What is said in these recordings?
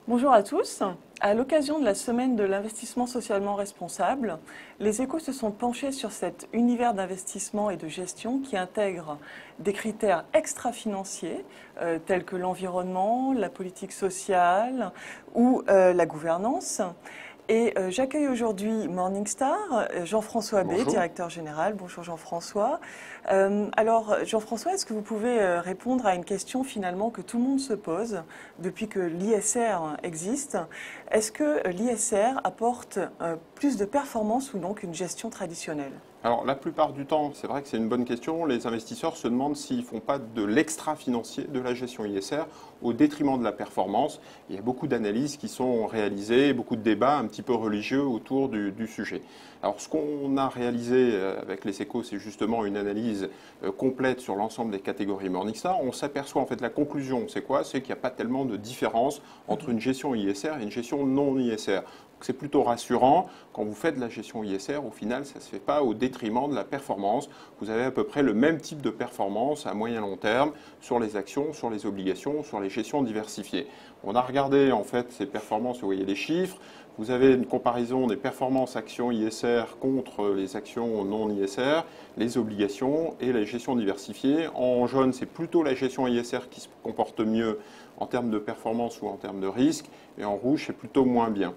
Bonjour à tous. À l'occasion de la semaine de l'investissement socialement responsable, les Échos se sont penchés sur cet univers d'investissement et de gestion qui intègre des critères extra-financiers tels que l'environnement, la politique sociale ou la gouvernance. Et j'accueille aujourd'hui Morningstar, Jean-François Bay, Bonjour. directeur général. Bonjour Jean-François. Alors Jean-François, est-ce que vous pouvez répondre à une question finalement que tout le monde se pose depuis que l'ISR existe? Est-ce que l'ISR apporte plus de performance ou donc une gestion traditionnelle? Alors la plupart du temps, c'est vrai que c'est une bonne question, les investisseurs se demandent s'ils ne font pas de l'extra-financier de la gestion ISR au détriment de la performance. Il y a beaucoup d'analyses qui sont réalisées, beaucoup de débats un petit peu religieux autour du sujet. Alors ce qu'on a réalisé avec les Échos, c'est justement une analyse complète sur l'ensemble des catégories Morningstar. On s'aperçoit en fait la conclusion, c'est quoi? C'est qu'il n'y a pas tellement de différence entre une gestion ISR et une gestion non ISR. C'est plutôt rassurant. Quand vous faites de la gestion ISR, au final, ça ne se fait pas au détriment de la performance. Vous avez à peu près le même type de performance à moyen long terme sur les actions, sur les obligations, sur les gestions diversifiées. On a regardé en fait ces performances, vous voyez les chiffres. Vous avez une comparaison des performances actions ISR contre les actions non ISR, les obligations et les gestions diversifiées. En jaune, c'est plutôt la gestion ISR qui se comporte mieux en termes de performance ou en termes de risque. Et en rouge, c'est plutôt moins bien.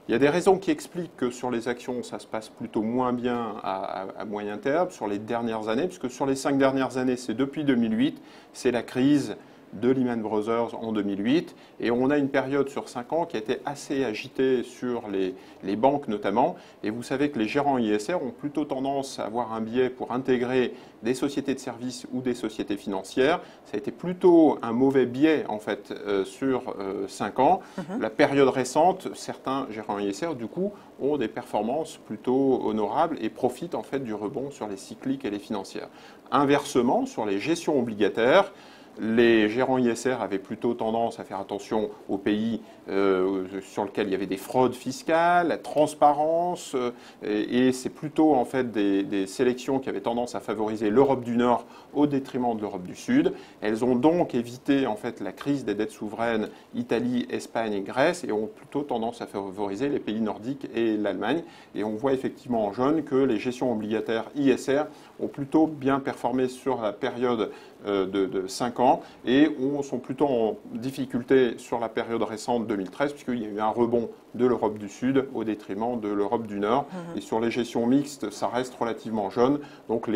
Il y a des raisons qui expliquent que sur les actions, ça se passe plutôt moins bien à moyen terme, sur les dernières années, puisque sur les 5 dernières années, c'est depuis 2008, c'est la crise de Lehman Brothers en 2008. Et on a une période sur 5 ans qui a été assez agitée sur les banques notamment. Et vous savez que les gérants ISR ont plutôt tendance à avoir un biais pour intégrer des sociétés de services ou des sociétés financières. Ça a été plutôt un mauvais biais en fait sur 5 ans. La période récente, certains gérants ISR du coup ont des performances plutôt honorables et profitent en fait du rebond sur les cycliques et les financières. Inversement, sur les gestions obligataires, les gérants ISR avaient plutôt tendance à faire attention aux pays sur lesquels il y avait des fraudes fiscales, la transparence, et c'est plutôt en fait des sélections qui avaient tendance à favoriser l'Europe du Nord au détriment de l'Europe du Sud. Elles ont donc évité en fait la crise des dettes souveraines Italie, Espagne et Grèce et ont plutôt tendance à favoriser les pays nordiques et l'Allemagne. Et on voit effectivement en jaune que les gestions obligataires ISR ont plutôt bien performé sur la période de 5 ans et sont plutôt en difficulté sur la période récente 2013 puisqu'il y a eu un rebond de l'Europe du Sud au détriment de l'Europe du Nord. Et sur les gestions mixtes, ça reste relativement jaune. Donc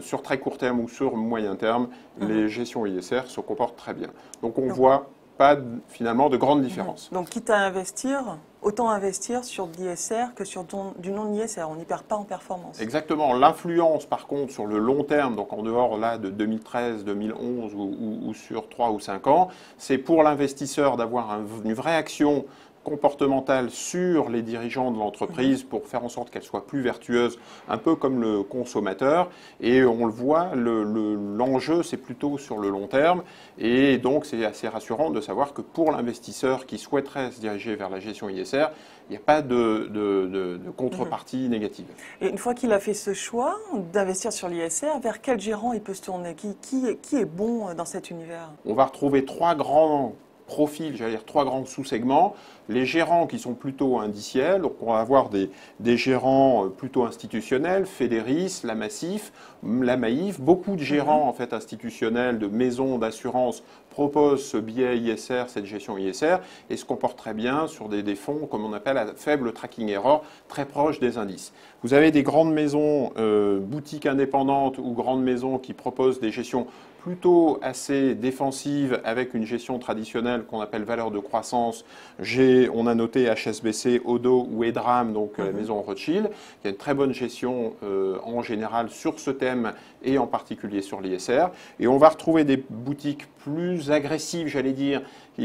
sur très court terme ou sur moyen terme, les gestions ISR se comportent très bien. Donc on voit pas finalement de grande différence. Donc quitte à investir, autant investir sur de l'ISR que sur du non-ISR. On n'y perd pas en performance. Exactement. L'influence, par contre, sur le long terme, donc en dehors là de 2013, 2011 ou sur 3 ou 5 ans, c'est pour l'investisseur d'avoir une vraie action comportementale sur les dirigeants de l'entreprise pour faire en sorte qu'elle soit plus vertueuse, un peu comme le consommateur. Et on le voit, l'enjeu, c'est plutôt sur le long terme. Et donc, c'est assez rassurant de savoir que pour l'investisseur qui souhaiterait se diriger vers la gestion ISR, il n'y a pas de contrepartie négative. Et une fois qu'il a fait ce choix d'investir sur l'ISR, vers quel gérant il peut se tourner? Qui est bon dans cet univers? On va retrouver 3 grands profils, j'allais dire 3 grands sous-segments. Les gérants qui sont plutôt indiciels, donc on va avoir des gérants plutôt institutionnels, Fédéris, la Massif, la Maïf. Beaucoup de gérants en fait institutionnels, de maisons d'assurance proposent ce biais ISR, cette gestion ISR, et se comportent très bien sur des fonds, comme on appelle, à faible tracking error, très proches des indices. Vous avez des grandes maisons, boutiques indépendantes ou grandes maisons qui proposent des gestions plutôt assez défensives avec une gestion traditionnelle qu'on appelle valeur de croissance. On a noté HSBC, Odo ou Edram, donc la maison Rothschild. Il y a une très bonne gestion en général sur ce thème et en particulier sur l'ISR. Et on va retrouver des boutiques plus agressives, j'allais dire,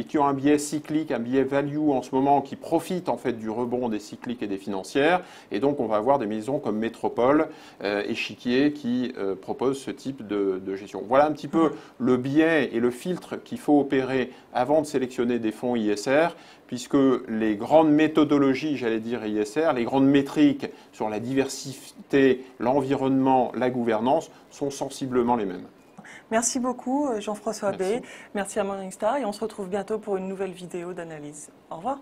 qui ont un biais cyclique, un biais value en ce moment, qui profitent en fait du rebond des cycliques et des financières. Et donc on va avoir des maisons comme Métropole, Échiquier qui proposent ce type de gestion. Voilà un petit peu le biais et le filtre qu'il faut opérer avant de sélectionner des fonds ISR, puisque les grandes méthodologies, j'allais dire ISR, les grandes métriques sur la diversité, l'environnement, la gouvernance sont sensiblement les mêmes. Merci beaucoup Jean-François Merci. Bay, merci à Morningstar et on se retrouve bientôt pour une nouvelle vidéo d'analyse. Au revoir.